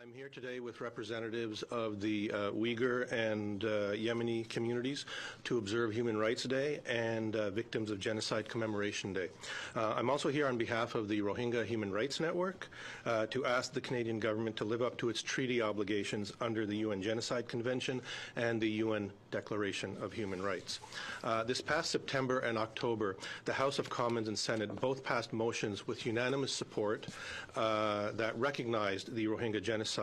I'm here today with representatives of the Uyghur and Yemeni communities to observe Human Rights Day and Victims of Genocide Commemoration Day. I'm also here on behalf of the Rohingya Human Rights Network to ask the Canadian government to live up to its treaty obligations under the UN Genocide Convention and the UN Declaration of Human Rights. This past September and October, the House of Commons and Senate both passed motions with unanimous support that recognized the Rohingya genocide,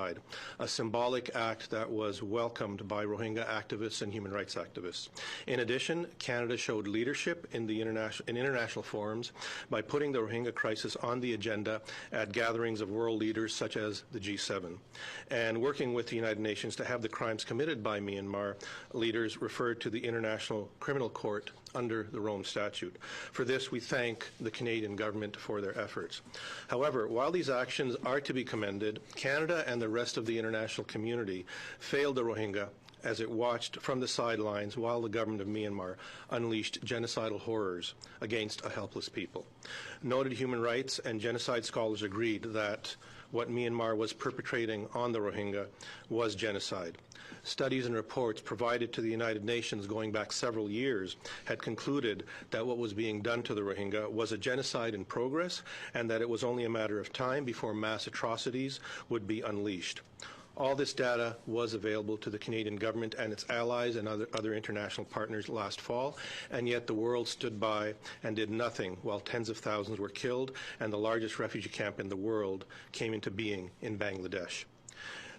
a symbolic act that was welcomed by Rohingya activists and human rights activists. In addition, Canada showed leadership in international forums by putting the Rohingya crisis on the agenda at gatherings of world leaders such as the G7, and working with the United Nations to have the crimes committed by Myanmar leaders referred to the International Criminal Court under the Rome Statute. For this, we thank the Canadian government for their efforts. However, while these actions are to be commended, Canada and the rest of the international community failed the Rohingya as it watched from the sidelines while the government of Myanmar unleashed genocidal horrors against a helpless people. Noted human rights and genocide scholars agreed that what Myanmar was perpetrating on the Rohingya was genocide. Studies and reports provided to the United Nations going back several years had concluded that what was being done to the Rohingya was a genocide in progress and that it was only a matter of time before mass atrocities would be unleashed. All this data was available to the Canadian government and its allies and other international partners last fall, and yet the world stood by and did nothing while tens of thousands were killed and the largest refugee camp in the world came into being in Bangladesh.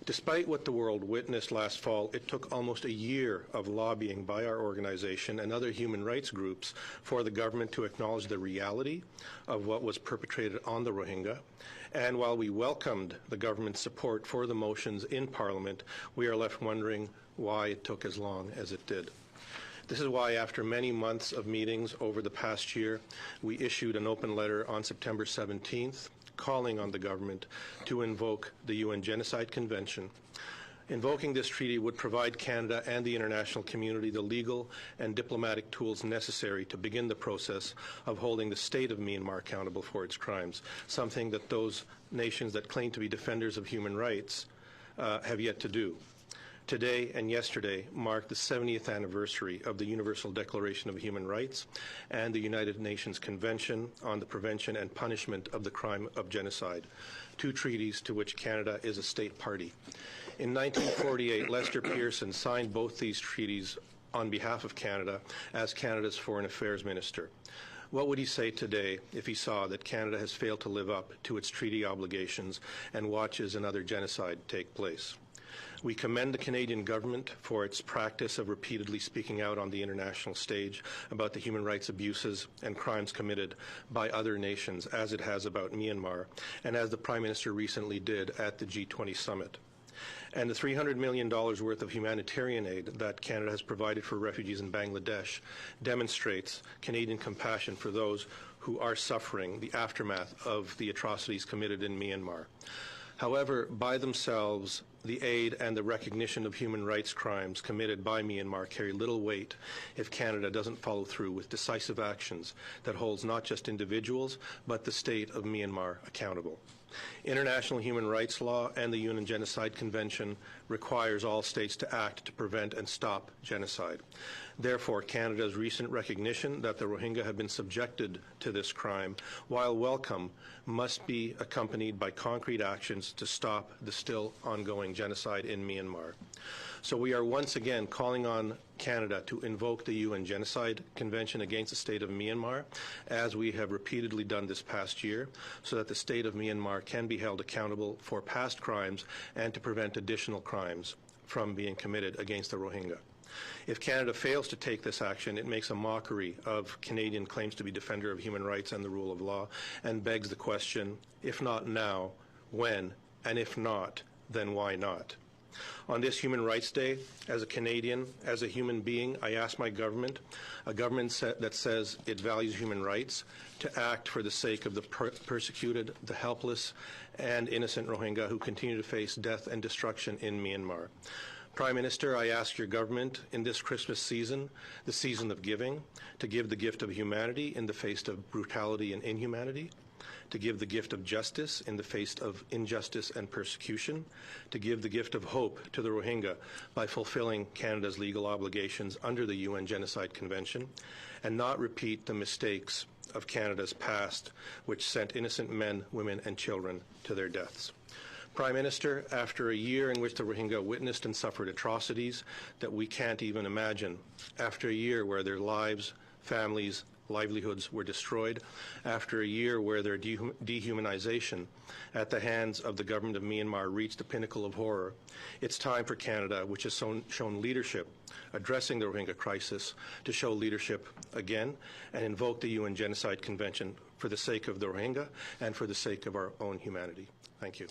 Despite what the world witnessed last fall, it took almost a year of lobbying by our organization and other human rights groups for the government to acknowledge the reality of what was perpetrated on the Rohingya. And while we welcomed the government's support for the motions in Parliament, we are left wondering why it took as long as it did. This is why, after many months of meetings over the past year, we issued an open letter on September 17th calling on the government to invoke the UN Genocide Convention. Invoking this treaty would provide Canada and the international community the legal and diplomatic tools necessary to begin the process of holding the state of Myanmar accountable for its crimes, something that those nations that claim to be defenders of human rights have yet to do. Today and yesterday marked the 70th anniversary of the Universal Declaration of Human Rights and the United Nations Convention on the Prevention and Punishment of the Crime of Genocide, two treaties to which Canada is a state party. In 1948, Lester Pearson signed both these treaties on behalf of Canada as Canada's Foreign Affairs Minister. What would he say today if he saw that Canada has failed to live up to its treaty obligations and watches another genocide take place? We commend the Canadian government for its practice of repeatedly speaking out on the international stage about the human rights abuses and crimes committed by other nations, as it has about Myanmar, and as the Prime Minister recently did at the G20 summit. And the $300 million worth of humanitarian aid that Canada has provided for refugees in Bangladesh demonstrates Canadian compassion for those who are suffering the aftermath of the atrocities committed in Myanmar. However, by themselves, the aid and the recognition of human rights crimes committed by Myanmar carry little weight if Canada doesn't follow through with decisive actions that holds not just individuals, but the state of Myanmar accountable. International human rights law and the UN Genocide Convention requires all states to act to prevent and stop genocide. Therefore, Canada's recent recognition that the Rohingya have been subjected to this crime, while welcome, must be accompanied by concrete actions to stop the still ongoing genocide in Myanmar. So we are once again calling on Canada to invoke the UN Genocide Convention against the state of Myanmar, as we have repeatedly done this past year, so that the state of Myanmar can be held accountable for past crimes and to prevent additional crimes from being committed against the Rohingya. If Canada fails to take this action, it makes a mockery of Canadian claims to be defender of human rights and the rule of law, and begs the question, if not now, when? And if not, then why not? On this Human Rights Day, as a Canadian, as a human being, I ask my government, a government that says it values human rights, to act for the sake of the persecuted, the helpless, and innocent Rohingya who continue to face death and destruction in Myanmar. Prime Minister, I ask your government in this Christmas season, the season of giving, to give the gift of humanity in the face of brutality and inhumanity. to give the gift of justice in the face of injustice and persecution, to give the gift of hope to the Rohingya by fulfilling Canada's legal obligations under the UN Genocide Convention, and not repeat the mistakes of Canada's past, which sent innocent men, women, and children to their deaths. Prime Minister, after a year in which the Rohingya witnessed and suffered atrocities that we can't even imagine, after a year where their lives, families, livelihoods were destroyed, after a year where their dehumanization at the hands of the government of Myanmar reached the pinnacle of horror, it's time for Canada, which has shown leadership addressing the Rohingya crisis, to show leadership again and invoke the UN Genocide Convention for the sake of the Rohingya and for the sake of our own humanity. Thank you.